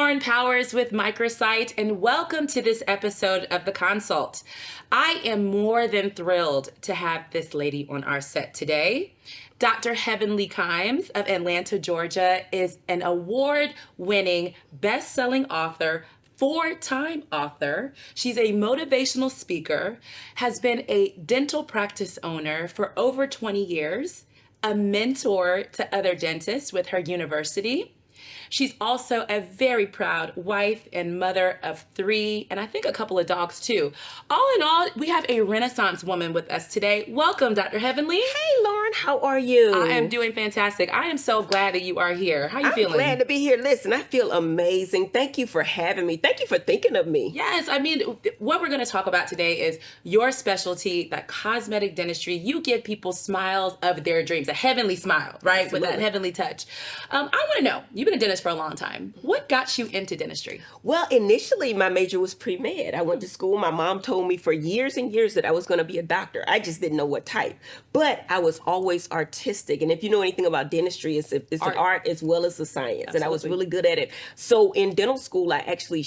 Lauren Powers with Microsight, and welcome to this episode of The Consult. I am more than thrilled to have this lady on our set today. Dr. Heavenly Kimes of Atlanta, Georgia is an award-winning, best-selling author, four-time author. She's a motivational speaker, has been a dental practice owner for over 20 years, a mentor to other dentists with her university. She's also a very proud wife and mother of three, and I think a couple of dogs too. All in all, we have a Renaissance woman with us today. Welcome, Dr. Heavenly. Hey, Lauren, how are you? I am doing fantastic. I am so glad that you are here. How are you feeling? I'm glad to be here. Listen, I feel amazing. Thank you for having me. Thank you for thinking of me. Yes, I mean, what we're going to talk about today is your specialty, that cosmetic dentistry. You give people smiles of their dreams, a heavenly smile, right? Absolutely. With that heavenly touch. I want to know, you've been a dentist for a long time. What got you into dentistry? Well, initially, my major was pre-med. I went to school. My mom told me for years and years that I was going to be a doctor. I just didn't know what type. But I was always artistic. And if you know anything about dentistry, it's an art as well as a science. Absolutely. And I was really good at it. So in dental school, I actually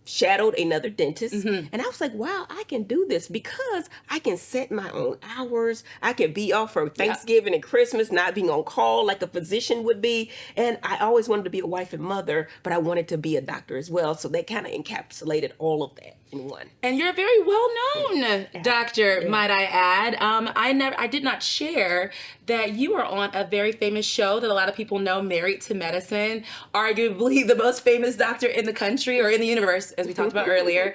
shadowed another dentist, and I was like, wow, I can do this because I can set my own hours. I can be off for Thanksgiving and Christmas, not being on call like a physician would be. And I always wanted to be a wife and mother, but I wanted to be a doctor as well. So they kind of encapsulated all of that in one. And you're a very well-known doctor, might I add. I did not share that you are on a very famous show that a lot of people know, Married to Medicine, arguably the most famous doctor in the country or in the universe, as we talked about earlier.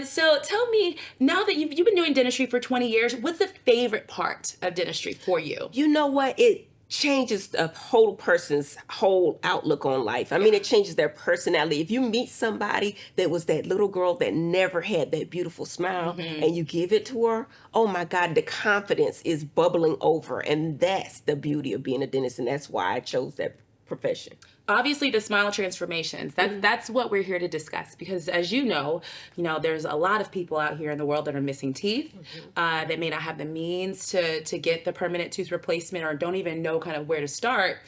So tell me, now that you've been doing dentistry for 20 years, what's the favorite part of dentistry for you? You know what? It changes a whole person's whole outlook on life. I mean, it changes their personality. If you meet somebody that was that little girl that never had that beautiful smile and you give it to her, oh my God, the confidence is bubbling over. And that's the beauty of being a dentist. And that's why I chose that profession. Obviously, the smile transformations, that's what we're here to discuss, because as you know, there's a lot of people out here in the world that are missing teeth, that may not have the means to get the permanent tooth replacement or don't even know kind of where to start.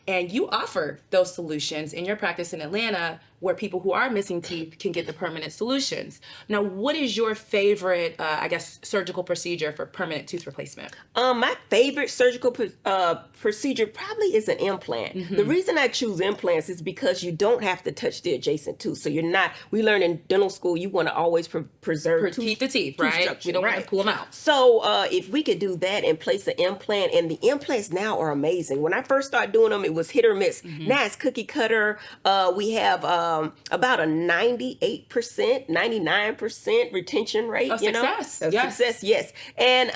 And you offer those solutions in your practice in Atlanta, where people who are missing teeth can get the permanent solutions. Now, what is your favorite, surgical procedure for permanent tooth replacement? My favorite surgical procedure probably is an implant. The reason I choose implants is because you don't have to touch the adjacent tooth. So we learn in dental school, you want to always preserve keep the teeth, right? We don't want to pull them out. So if we could do that and place an implant, and the implants now are amazing. When I first started doing them, it was hit or miss. Now it's cookie cutter. We have about a 98%, 99% retention rate. Of success. Success, yes. And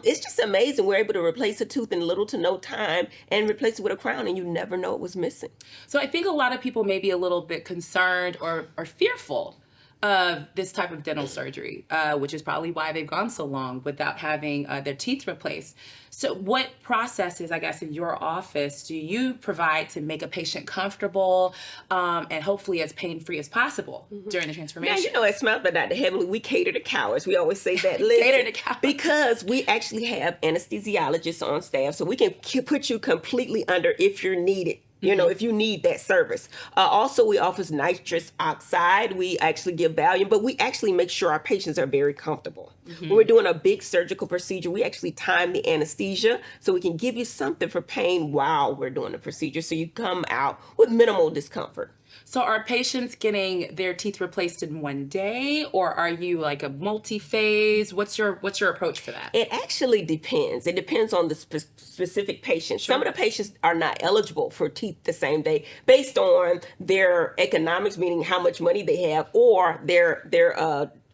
it's just amazing. We're able to replace a tooth in little to no time and replace it with a crown, and you never know it was missing. So I think a lot of people may be a little bit concerned or fearful of this type of dental surgery, which is probably why they've gone so long without having their teeth replaced. So what processes, I guess, in your office do you provide to make a patient comfortable and hopefully as pain-free as possible during the transformation? Now, at Smile by Dr. Heavenly, we cater to cowards. We always say that. Listen, cater to cowards. Because we actually have anesthesiologists on staff, so we can put you completely under if you're needed. If you need that service. Also, we offer nitrous oxide. We actually give Valium, but we actually make sure our patients are very comfortable. When we're doing a big surgical procedure, we actually time the anesthesia so we can give you something for pain while we're doing the procedure, so you come out with minimal discomfort. So are patients getting their teeth replaced in one day, or are you like a multi-phase? What's your approach for that? It actually depends. It depends on the specific patient. Sure. Some of the patients are not eligible for teeth the same day based on their economics, meaning how much money they have, or their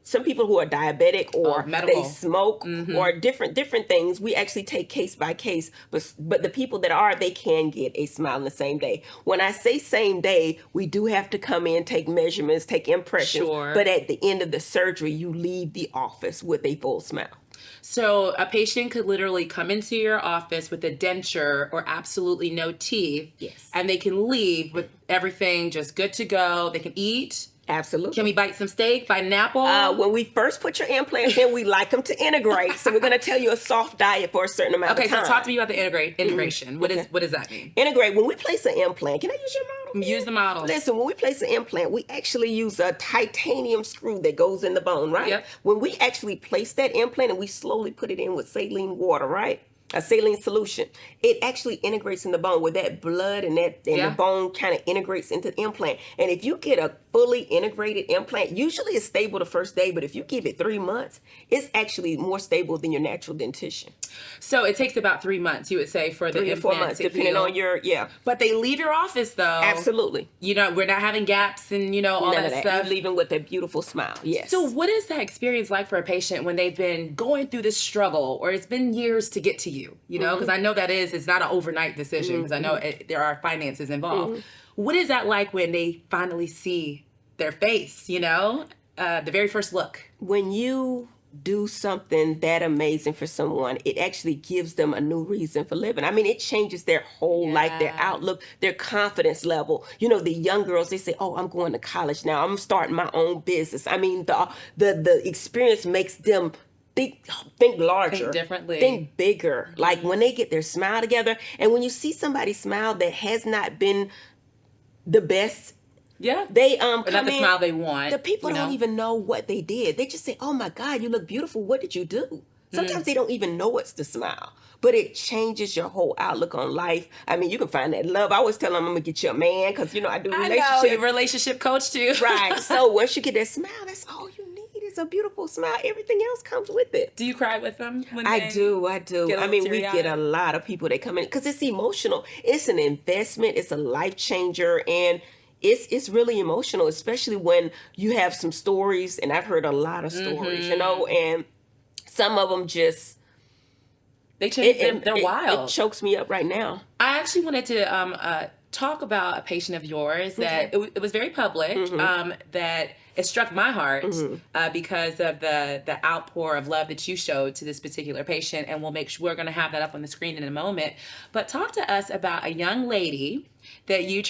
some people who are diabetic or they smoke or different things. We actually take case by case, but the people that are, they can get a smile in the same day. When I say same day, we do have to come in, take measurements, take impressions. Sure. But at the end of the surgery, you leave the office with a full smile. So a patient could literally come into your office with a denture or absolutely no teeth. Yes. And they can leave with everything just good to go. They can eat. Absolutely. Can we bite some steak, bite an apple? When we first put your implants in, we like them to integrate. So we're going to tell you a soft diet for a certain amount of time. Okay, so talk to me about the integration. What does that mean? Integrate. When we place an implant, can I use your model? Use the model. Listen, when we place an implant, we actually use a titanium screw that goes in the bone, right? Yep. When we actually place that implant and we slowly put it in with saline water, right? A saline solution, it actually integrates in the bone where that blood and the bone kind of integrates into the implant. And if you get a fully integrated implant, usually it's stable the first day, but if you give it 3 months, it's actually more stable than your natural dentition. So it takes about 3 months, you would say, for the 3 to 4 months, depending on your, But they leave your office, though. Absolutely. We're not having gaps and, all None of that stuff. You're leaving with a beautiful smile, yes. So what is that experience like for a patient when they've been going through this struggle, or it's been years to get to you, because I know it's not an overnight decision, because I know there are finances involved. What is that like when they finally see their face, the very first look? When you do something that amazing for someone, it actually gives them a new reason for living. I mean, it changes their whole life, their outlook, their confidence level. The young girls, they say, oh, I'm going to college now. I'm starting my own business. I mean, the experience makes them think larger, think differently, think bigger. Like when they get their smile together, and when you see somebody smile that has not been the best, they or not the smile they want. The people don't even know what they did. They just say, "Oh my God, you look beautiful. What did you do?" Sometimes they don't even know it's the smile, but it changes your whole outlook on life. I mean, you can find that love. I always tell them I'm gonna get you a man because I do relationships. I know, you're a relationship coach too. Right. So once you get that smile, that's all you need. It's a beautiful smile. Everything else comes with it. Do you cry with them? I do. I mean, we get a lot of people that come in because it's emotional. It's an investment. It's a life changer, and it's really emotional, especially when you have some stories. And I've heard a lot of stories, and some of them just they're wild. It chokes me up right now. I actually wanted to talk about a patient of yours that it was very public, that it struck my heart because of the outpour of love that you showed to this particular patient, and we're going to have that up on the screen in a moment. But talk to us about a young lady that you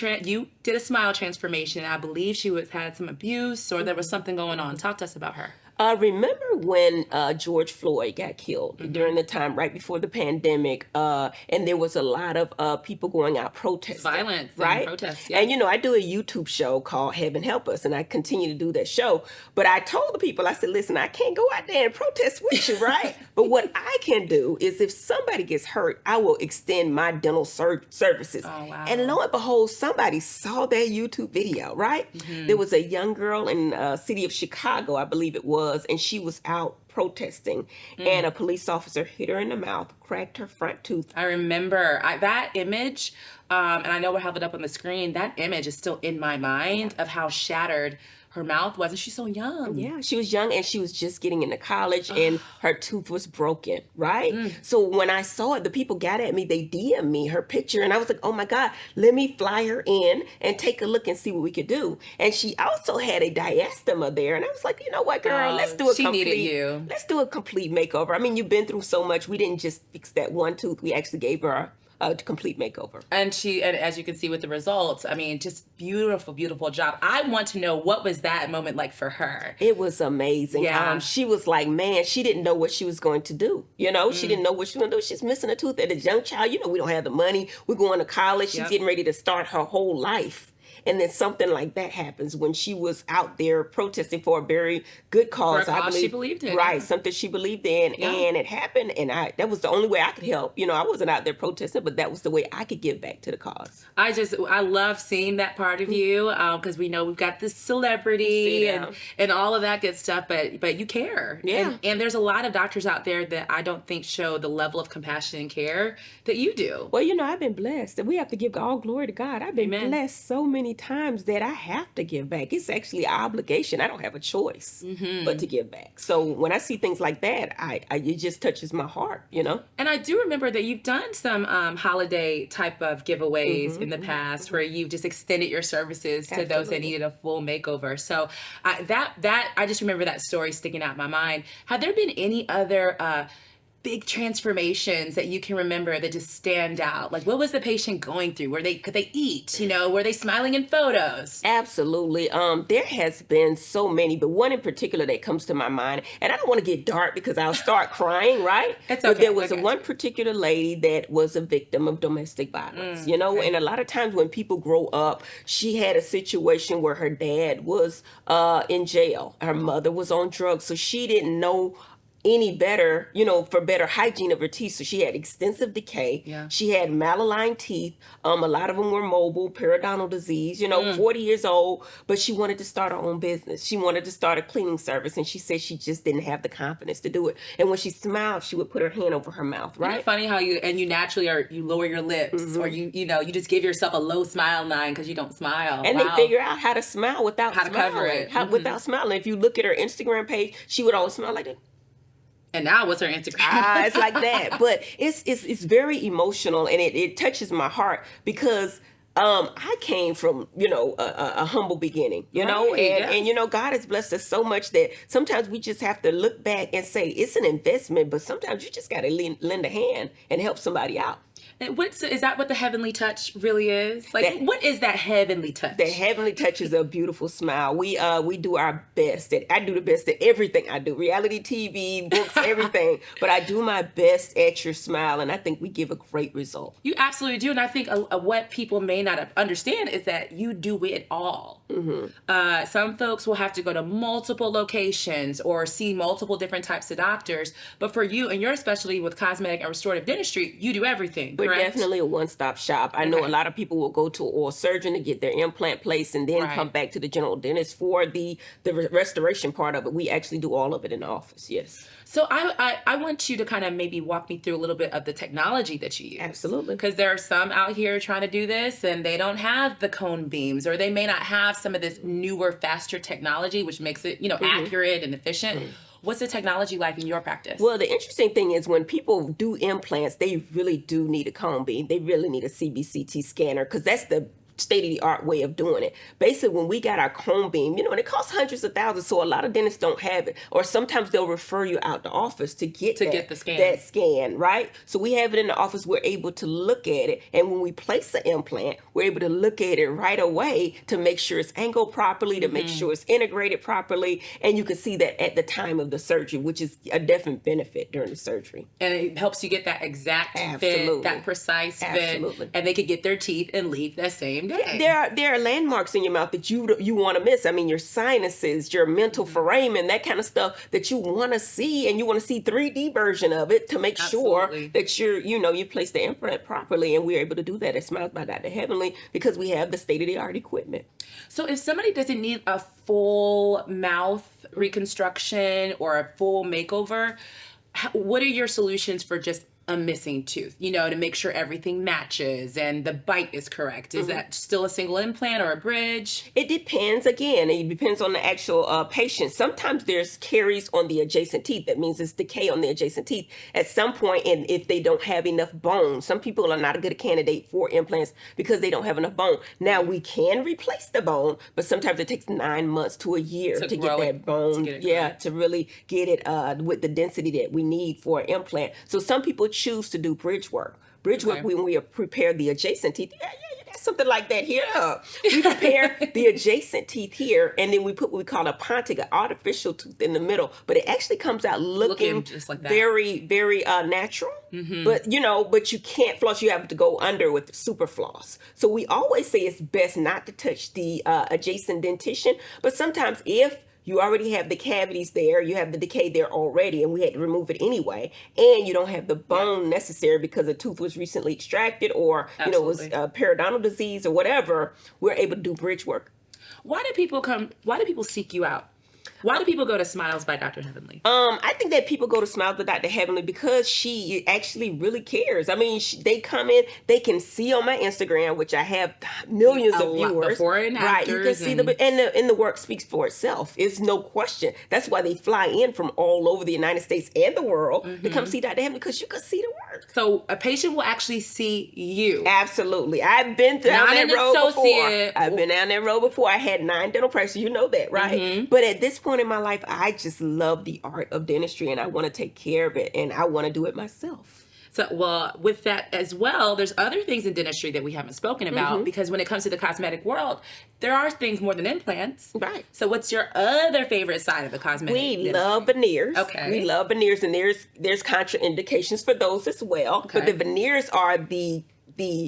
did a smile transformation. I believe she had some abuse, or there was something going on. Talk to us about her. Remember when George Floyd got killed during the time right before the pandemic, and there was a lot of people going out protesting. Violence, right? And protests, yeah. And I do a YouTube show called Heaven Help Us, and I continue to do that show. But I told the people, I said, listen, I can't go out there and protest with you, right? But what I can do is if somebody gets hurt, I will extend my dental services. Oh, wow. And lo and behold, somebody saw that YouTube video, right? There was a young girl in the city of Chicago, I believe it was, and she was out protesting, and a police officer hit her in the mouth, cracked her front tooth. I remember that image, and I know we'll have it up on the screen. That image is still in my mind of how shattered her mouth was, and she's so young. Yeah, she was young, and she was just getting into college, and her tooth was broken, right? So when I saw it, the people got at me, they DM'd me her picture, and I was like, oh my God, let me fly her in and take a look and see what we could do. And she also had a diastema there, and I was like, you know what, girl, let's do she needed you. Let's do a complete makeover. I mean, you've been through so much. We didn't just fix that one tooth. We actually gave her a complete makeover. And as you can see with the results, I mean, just beautiful, beautiful job. I want to know, what was that moment like for her? It was amazing. Yeah. She was like, man, she didn't know what she was going to do. She didn't know what she was going to do. She's missing a tooth. As a young child, we don't have the money. We're going to college. She's getting ready to start her whole life. And then something like that happens when she was out there protesting for a very good cause. For a cause she believed in. Right, something she believed in. Yeah. And it happened, and that was the only way I could help. I wasn't out there protesting, but that was the way I could give back to the cause. I love seeing that part of you, because we know we've got this celebrity and all of that good stuff, but you care. Yeah. And there's a lot of doctors out there that I don't think show the level of compassion and care that you do. Well, I've been blessed, and we have to give all glory to God. I've been blessed so many times that I have to give back. It's actually an obligation. I don't have a choice but to give back. So when I see things like that, it just touches my heart, And I do remember that you've done some holiday type of giveaways in the past where you've just extended your services to those that needed a full makeover. So I just remember that story sticking out in my mind. Have there been any other big transformations that you can remember that just stand out? Like, what was the patient going through? Could they eat? Were they smiling in photos? Absolutely. There has been so many, but one in particular that comes to my mind, and I don't want to get dark because I'll start crying, right? It's But okay. there was one particular lady that was a victim of domestic violence, Okay. and a lot of times when people grow up, she had a situation where her dad was in jail. Her mother was on drugs, so she didn't know any better, for better hygiene of her teeth. So she had extensive decay. Yeah. She had malaligned teeth. A lot of them were mobile, periodontal disease, 40 years old, but she wanted to start her own business. She wanted to start a cleaning service, and she said she just didn't have the confidence to do it. And when she smiled, she would put her hand over her mouth, right? Isn't it funny how you naturally you lower your lips, or you just give yourself a low smile line because you don't smile. And they figure out how to smile without how to smiling. cover it. Without smiling. If you look at her Instagram page, she would always smile like that. And now what's her Instagram? It's like that. But it's very emotional, and it touches my heart because I came from, a humble beginning, and God has blessed us so much that sometimes we just have to look back and say it's an investment, but sometimes you just got to lend a hand and help somebody out. And is that what the heavenly touch really is? Like, what is that heavenly touch? The heavenly touch is a beautiful smile. We do our best. I do the best at everything I do. Reality TV, books, everything. But I do my best at your smile, and I think we give a great result. You absolutely do. And I think what people may not understand is that you do it all. Mm-hmm. Some folks will have to go to multiple locations or see multiple different types of doctors. But for you and your specialty with cosmetic and restorative dentistry, you do everything. We're correct? Definitely a one-stop shop. I know a lot of people will go to an oral surgeon to get their implant placed and then come back to the general dentist for the restoration part of it. We actually do all of it in the office, yes. So I want you to kind of maybe walk me through a little bit of the technology that you use. Absolutely. Because there are some out here trying to do this and they don't have the cone beams, or they may not have some of this newer, faster technology, which makes it, accurate and efficient. Mm-hmm. What's the technology like in your practice? Well, the interesting thing is when people do implants, they really do need a cone beam. They really need a CBCT scanner because that's the state-of-the-art way of doing it. Basically, when we got our cone beam, and it costs hundreds of thousands, so a lot of dentists don't have it. Or sometimes they'll refer you out the office to get the scan. That scan, right? So we have it in the office. We're able to look at it. And when we place the implant, we're able to look at it right away to make sure it's angled properly, to make sure it's integrated properly. And you can see that at the time of the surgery, which is a definite benefit during the surgery. And it helps you get that exact fit, that precise fit. And they could get their teeth and leave that same day. There are landmarks in your mouth that you want to miss. I mean, your sinuses, your mental foramen, that kind of stuff that you want to see, and you want to see 3D version of it to make sure that you place the implant properly. And we're able to do that at Smiles by Dr. Heavenly because we have the state-of-the-art equipment. So if somebody doesn't need a full mouth reconstruction or a full makeover, what are your solutions for just a missing tooth, to make sure everything matches and the bite is correct? Is that still a single implant or a bridge? It depends. Again, it depends on the actual patient. Sometimes there's caries on the adjacent teeth. That means it's decay on the adjacent teeth at some point. And if they don't have enough bone, some people are not a good candidate for implants because they don't have enough bone. Now, we can replace the bone, but sometimes it takes 9 months to a year to get that bone. To really get it with the density that we need for an implant. So some people choose to do bridge work. When we prepare the adjacent teeth, you got something like that here. We prepare the adjacent teeth here, and then we put what we call a pontic, an artificial tooth in the middle, but it actually comes out looking just like that. Very, very natural. Mm-hmm. But you can't floss. You have to go under with super floss. So we always say it's best not to touch the adjacent dentition, but sometimes if you already have the cavities there, you have the decay there already, and we had to remove it anyway. And you don't have the bone necessary because a tooth was recently extracted or, it was periodontal disease or whatever. We're able to do bridge work. Why do people seek you out? Why do people go to Smiles by Dr. Heavenly? I think that people go to Smiles by Dr. Heavenly because she actually really cares. I mean, they come in, they can see on my Instagram, which I have millions of viewers. Before and after. Right, you can see the work speaks for itself. It's no question. That's why they fly in from all over the United States and the world to come see Dr. Heavenly because you can see the work. So a patient will actually see you. Absolutely. I've been down that road before. I've been down that road before. I had 9 dental practices. You know that, right? Mm-hmm. But at this point point in my life, I just love the art of dentistry and I want to take care of it and I want to do it myself. So, well, with that as well, there's other things in dentistry that we haven't spoken about because when it comes to the cosmetic world, there are things more than implants. Right. So what's your other favorite side of the cosmetic We dentistry? love veneers. Okay. We love veneers, and there's contraindications for those as well. Okay. But the veneers are the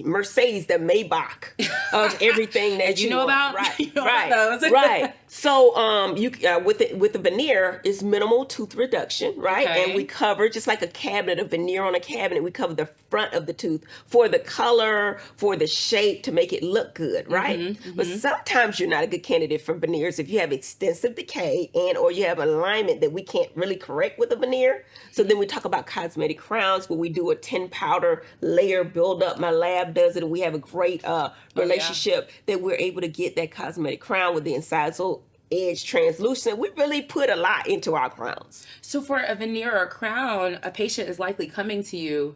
Mercedes, the Maybach of everything that you know want. about. Right, You know right, about those. right. So you with the veneer is minimal tooth reduction, right? Okay. And we cover just like a cabinet, a veneer on a cabinet. We cover the front of the tooth for the color, for the shape, to make it look good, right? But sometimes you're not a good candidate for veneers if you have extensive decay and or you have alignment that we can't really correct with a veneer. So then we talk about cosmetic crowns, where we do a 10 powder layer buildup. My lab does it, and we have a great relationship that we're able to get that cosmetic crown with the incisal edge translucent. We really put a lot into our crowns. So for a veneer or a crown, a patient is likely coming to you.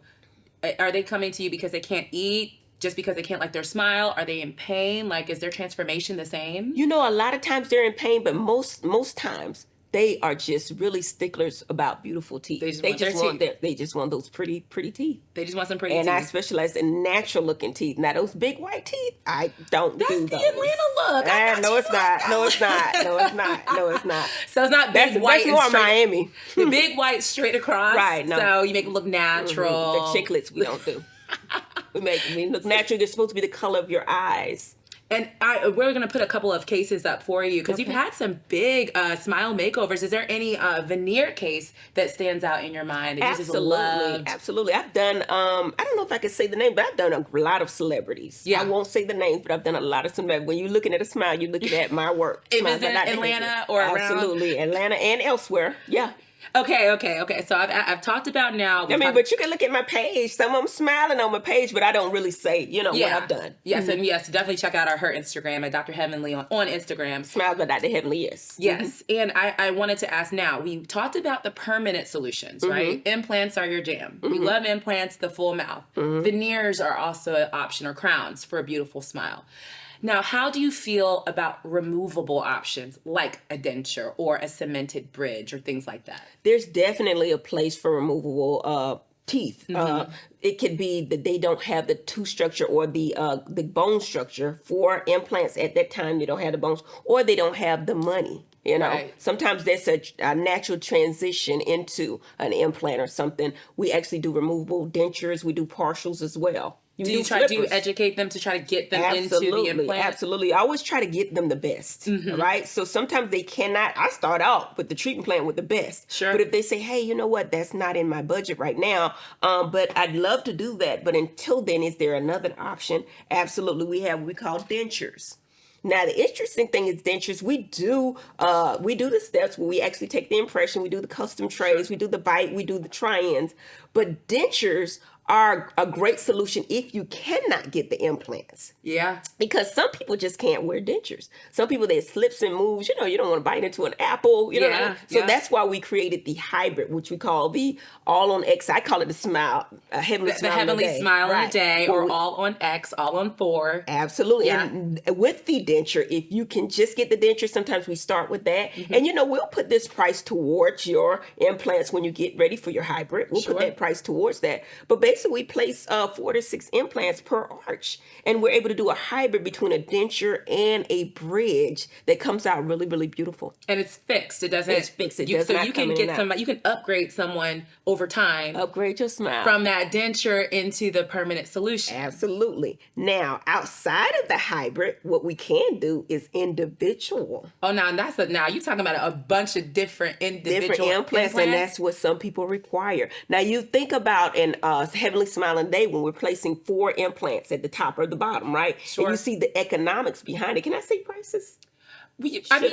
Are they coming to you because they can't eat? Just because they can't like their smile? Are they in pain? Like, is their transformation the same? You know, a lot of times they're in pain, but most times they are just really sticklers about beautiful teeth. They just want those pretty teeth. They just want some pretty And teeth. I specialize in natural looking teeth. Now those big white teeth, I don't do those. That's the Atlanta look. No, it's not. No, it's not. No, it's not. No, it's not. So it's not big white. That's more and straight, Miami. The big white straight across. Right, no. So you make it look natural. The chiclets we don't do. We look natural. They're supposed to be the color of your eyes. And we're going to put a couple of cases up for you because you've had some big smile makeovers. Is there any veneer case that stands out in your mind that you just loved? Absolutely. I've done, I don't know if I can say the name, but I've done a lot of celebrities. Yeah. I won't say the names, but I've done a lot of celebrities. When you're looking at a smile, you're looking at my work. If Smiles it's in are not Atlanta behavior. or around? Absolutely. Atlanta and elsewhere. Yeah. Okay. So I've talked about now. But you can look at my page. Some of them smiling on my page, but I don't really say, what I've done. Yes, and yes, definitely check out her Instagram at Dr. Heavenly on Instagram. Smiles by Dr. Heavenly, yes. Yes, and I wanted to ask now, we talked about the permanent solutions, right? Implants are your jam. We love implants, the full mouth. Veneers are also an option, or crowns, for a beautiful smile. Now, how do you feel about removable options like a denture or a cemented bridge or things like that? There's definitely a place for removable teeth. It could be that they don't have the tooth structure or the bone structure for implants at that time. They don't have the bones, or they don't have the money. Right. Sometimes there's a natural transition into an implant or something. We actually do removable dentures. We do partials as well. Do you educate them to try to get them into the implant? Absolutely. I always try to get them the best, right? So sometimes they cannot. I start out with the treatment plan with the best. Sure. But if they say, hey, you know what, that's not in my budget right now, but I'd love to do that. But until then, is there another option? Absolutely. We have what we call dentures. Now, the interesting thing is dentures, we do the steps where we actually take the impression, we do the custom trays, we do the bite, we do the try-ins. But dentures are a great solution if you cannot get the implants. Yeah. Because some people just can't wear dentures. Some people, they slips and moves. You don't want to bite into an apple. You know what I mean? So that's why we created the hybrid, which we call the all on X. I call it the smile, heavenly smile. The heavenly smile in a day, or we, all on X, all on 4. Absolutely. Yeah. And with the denture, if you can just get the denture, sometimes we start with that. And we'll put this price towards your implants when you get ready for your hybrid. We'll put that price towards that. But basically, we place 4 to 6 implants per arch, and we're able to do a hybrid between a denture and a bridge that comes out really, really beautiful. And it's fixed. It doesn't. It's fixed. It does not you can come in get and out. somebody. You can upgrade someone over time. Upgrade your smile from that denture into the permanent solution. Absolutely. Now, outside of the hybrid, what we can do is individual. Oh, now you're talking about a bunch of different individual implants, and that's what some people require. Now, you think about in Heavenly Smiling Day when we're placing 4 implants at the top or the bottom, right? Sure. And you see the economics behind it. Can I say prices?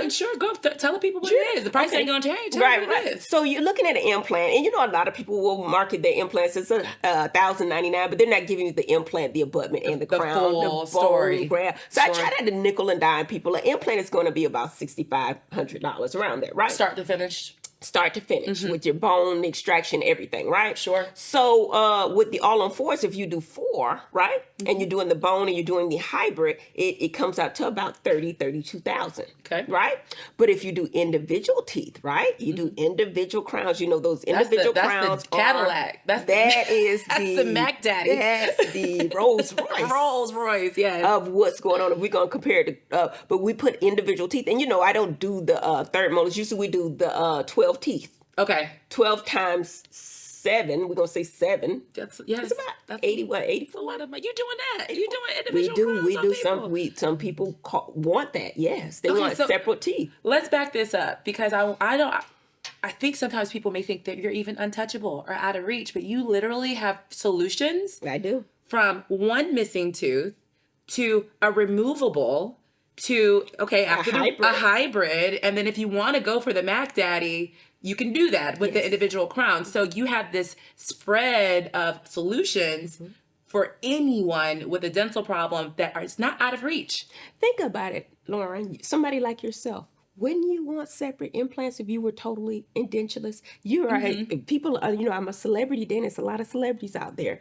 Sure. Go tell the people what it is. The price ain't gonna change. Tell them what it is. So you're looking at an implant, and a lot of people will market their implants as $1,099, but they're not giving you the implant, the abutment, and the crown, full the story. So I try to nickel and dime people. An implant is going to be about $6,500 around there, right? Start to finish. start to finish with your bone extraction, everything, right? Sure. So with the all-on-4s, if you do 4, right, and you're doing the bone and you're doing the hybrid, it comes out to about 32,000. Okay. Right? But if you do individual teeth, right, you do individual crowns, you know, those individual crowns. That's the Cadillac. That is that's the Mac Daddy. That's the Rolls Royce. Rolls Royce, yes. Of what's going on. If we're going to compare it to, but we put individual teeth. And, you know, I don't do the third molars. Usually we do the 12 teeth. Okay. 12 times 7. We're going to say 7. It's about 84. A lot of money. You doing that? You doing individual We do. people? Some people want that. Yes. They want separate teeth. Let's back this up because I think sometimes people may think that you're even untouchable or out of reach, but you literally have solutions. I do. From one missing tooth to a removable to, after a hybrid. And then if you want to go for the Mac Daddy, you can do that with the individual crowns. So you have this spread of solutions for anyone with a dental problem that is not out of reach. Think about it, Lauren. Somebody like yourself. Wouldn't you want separate implants if you were totally edentulous? You are people. I'm a celebrity dentist. A lot of celebrities out there.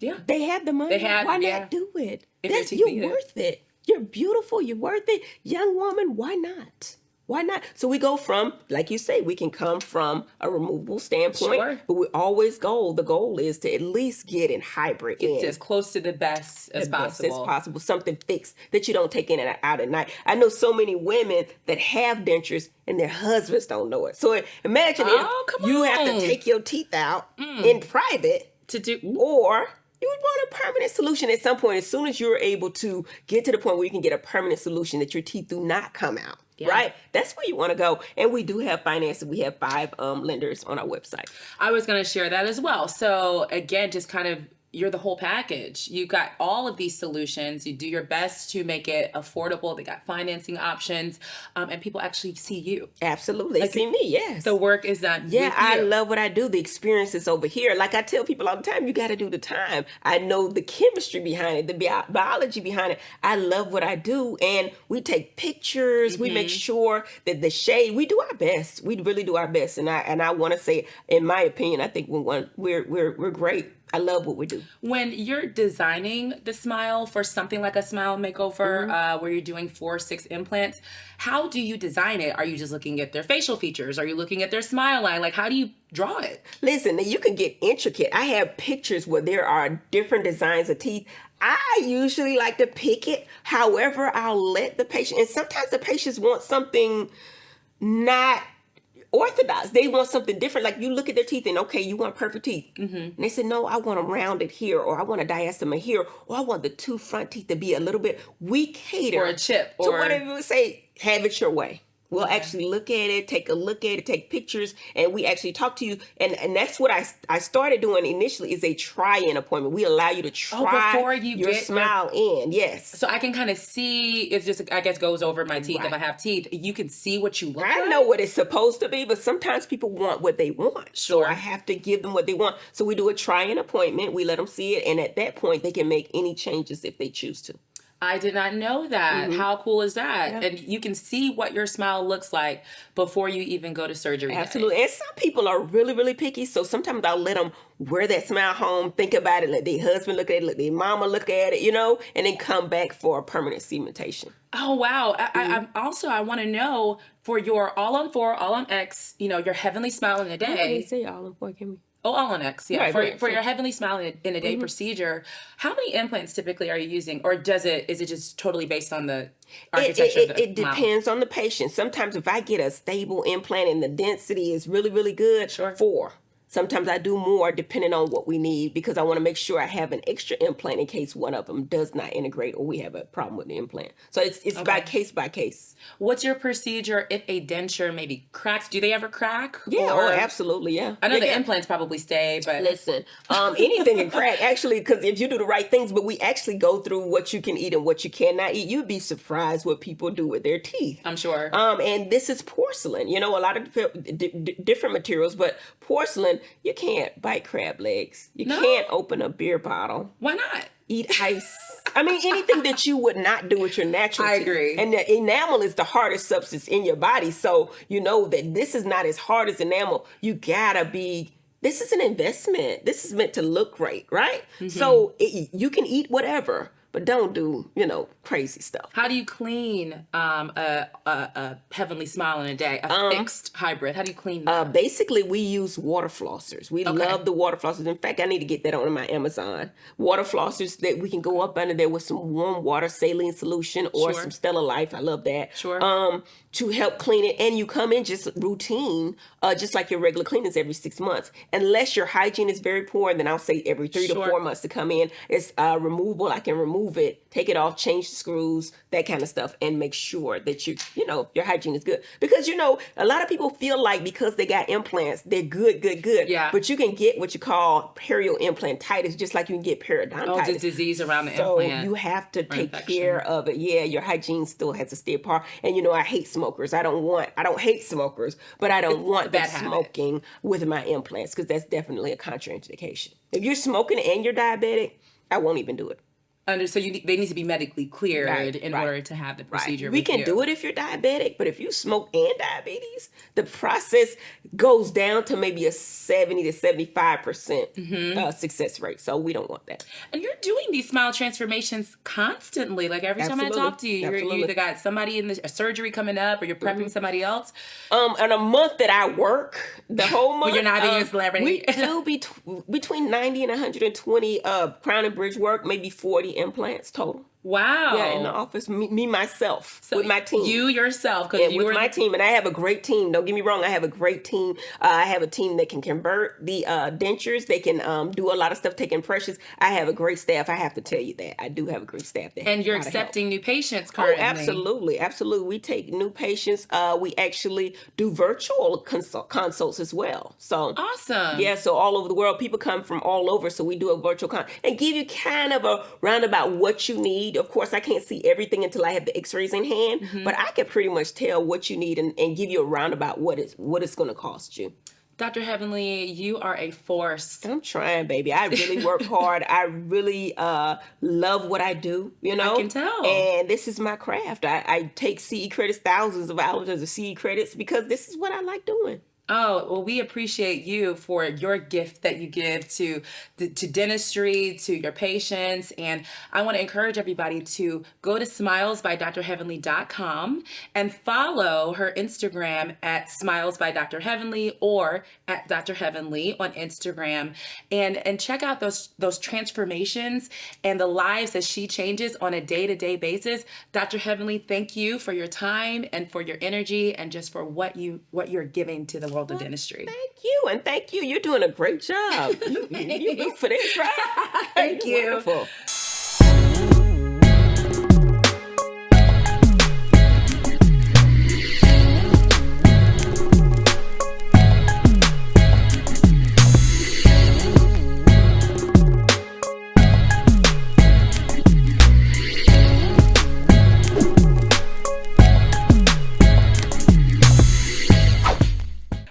Yeah, they have the money. Why not do it? You're worth it. You're beautiful. You're worth it, young woman. Why not? Why not? So we go from, like you say, we can come from a removable standpoint, but we always the goal is to at least get in hybrid. Get as close to the best as possible. Something fixed that you don't take in and out at night. I know so many women that have dentures and their husbands don't know it. So imagine if you have to take your teeth out in private to do, or you would want a permanent solution at some point. As soon as you're able to get to the point where you can get a permanent solution that your teeth do not come out, right? That's where you want to go. And we do have financing. We have 5 lenders on our website. I was going to share that as well. So again, just kind of, you're the whole package. You got all of these solutions. You do your best to make it affordable. They got financing options, and people actually see you. Absolutely, they see me. Yes, the work is done. Yeah, I love what I do. The experience is over here. Like I tell people all the time, you got to do the time. I know the chemistry behind it, the biology behind it. I love what I do, and we take pictures. We make sure that the shade. We do our best. We really do our best, and I want to say, in my opinion, I think we're great. I love what we do. When you're designing the smile for something like a smile makeover, where you're doing 4 or 6 implants, how do you design it? Are you just looking at their facial features? Are you looking at their smile line? Like, how do you draw it? Listen, you can get intricate. I have pictures where there are different designs of teeth. I usually like to pick it. However, I'll let the patient, and sometimes the patients want something not orthodox. They want something different. Like you look at their teeth and you want perfect teeth. And they said, no, I want them rounded here, or I want a diastema here, or I want the 2 front teeth to be a little bit. We cater or a chip to whatever you say. Have it your way. We'll actually look at it, take a look at it, take pictures, and we actually talk to you. And that's what I started doing initially is a try-in appointment. We allow you to try before you your get smile in. Yes. So I can kind of see, it just, I guess, goes over my teeth. If I have teeth, you can see what you look like. I know what it's supposed to be, but sometimes people want what they want. Sure. So I have to give them what they want. So we do a try-in appointment. We let them see it. And at that point, they can make any changes if they choose to. I did not know that. How cool is that? Yeah. And you can see what your smile looks like before you even go to surgery. Absolutely. And some people are really, really picky. So sometimes I'll let them wear that smile home, think about it, let their husband look at it, let their mama look at it, and then come back for a permanent cementation. Oh, wow. I want to know for your all-on-4, all-on-X, your heavenly smile in a day. I didn't say all-on-4, can we? Oh, all-on-X, yeah. Right, for your heavenly smile in a day procedure, how many implants typically are you using? Or is it just totally based on the architecture of the It depends on the patient. Sometimes if I get a stable implant and the density is really, really good, 4. Sometimes I do more depending on what we need because I want to make sure I have an extra implant in case one of them does not integrate or we have a problem with the implant. So it's by case. What's your procedure if a denture maybe cracks? Do they ever crack? Yeah, absolutely, yeah. I know the implants probably stay, but... Listen, anything can crack, actually, because if you do the right things, but we actually go through what you can eat and what you cannot eat. You'd be surprised what people do with their teeth. I'm sure. And this is porcelain, a lot of different materials, but porcelain, you can't bite crab legs. You can't open a beer bottle. Why not? Eat ice. I mean, anything that you would not do with your natural I teeth. agree. And the enamel is the hardest substance in your body. So you know that this is not as hard as enamel. You gotta be, this is an investment. This is meant to look great, right? So you can eat whatever, but don't do, crazy stuff. How do you clean a Heavenly Smile in a day, a fixed hybrid? How do you clean that? Basically, we use water flossers. We love the water flossers. In fact, I need to get that on my Amazon. Water flossers that we can go up under there with some warm water saline solution or some Stella Life. I love that. Sure. To help clean it. And you come in just routine, just like your regular cleanings every 6 months. Unless your hygiene is very poor, then I'll say every 3 to 4 months to come in. It's removable. I can remove it, take it off, change the screws, that kind of stuff, and make sure that your hygiene is good. Because, a lot of people feel like because they got implants, they're good. Yeah. But you can get what you call perioimplantitis, just like you can get periodontitis. Oh, the disease around the so implant. So you have to take infection. care of it. Yeah, your hygiene still has to stay apart. And I hate smokers. I don't hate smokers, but I don't want them smoking with my implants because that's definitely a contraindication. If you're smoking and you're diabetic, I won't even do it. So they need to be medically cleared in order to have the procedure. We can do it if you're diabetic, but if you smoke and diabetes, the process goes down to maybe a 70 to 75% success rate. So we don't want that. And you're doing these smile transformations constantly. Like every time I talk to you, you either got somebody in a surgery coming up or you're prepping somebody else. In a month that I work, the whole month. Well, you're not being a celebrity. We do between 90 and 120 crown and bridge work, maybe 40 implants total. Wow. Yeah, in the office, me myself, so with my team. You yourself. And with my team. And I have a great team. Don't get me wrong. I have a great team. I have a team that can convert the dentures. They can do a lot of stuff, take impressions. I have a great staff. I have to tell you that. I do have a great staff. And you're accepting new patients currently. Oh, absolutely. Absolutely. We take new patients. We actually do virtual consults as well. So awesome. Yeah, so all over the world. People come from all over. So we do a virtual and give you kind of a roundabout what you need. Of course, I can't see everything until I have the x-rays in hand, but I can pretty much tell what you need and give you a roundabout what it's going to cost you. Dr. Heavenly, you are a force. I'm trying, baby. I really work hard. I really love what I do, I can tell. And this is my craft. I take CE credits, thousands of hours of CE credits because this is what I like doing. Oh, well, we appreciate you for your gift that you give to dentistry, to your patients. And I want to encourage everybody to go to smilesbydrheavenly.com and follow her Instagram at smilesbydrheavenly or at Dr. Heavenly on Instagram and check out those transformations and the lives that she changes on a day-to-day basis. Dr. Heavenly, thank you for your time and for your energy and just for what you're giving to the world of dentistry. Thank you. And thank you. You're doing a great job. You for this, right? Thank you. Wonderful.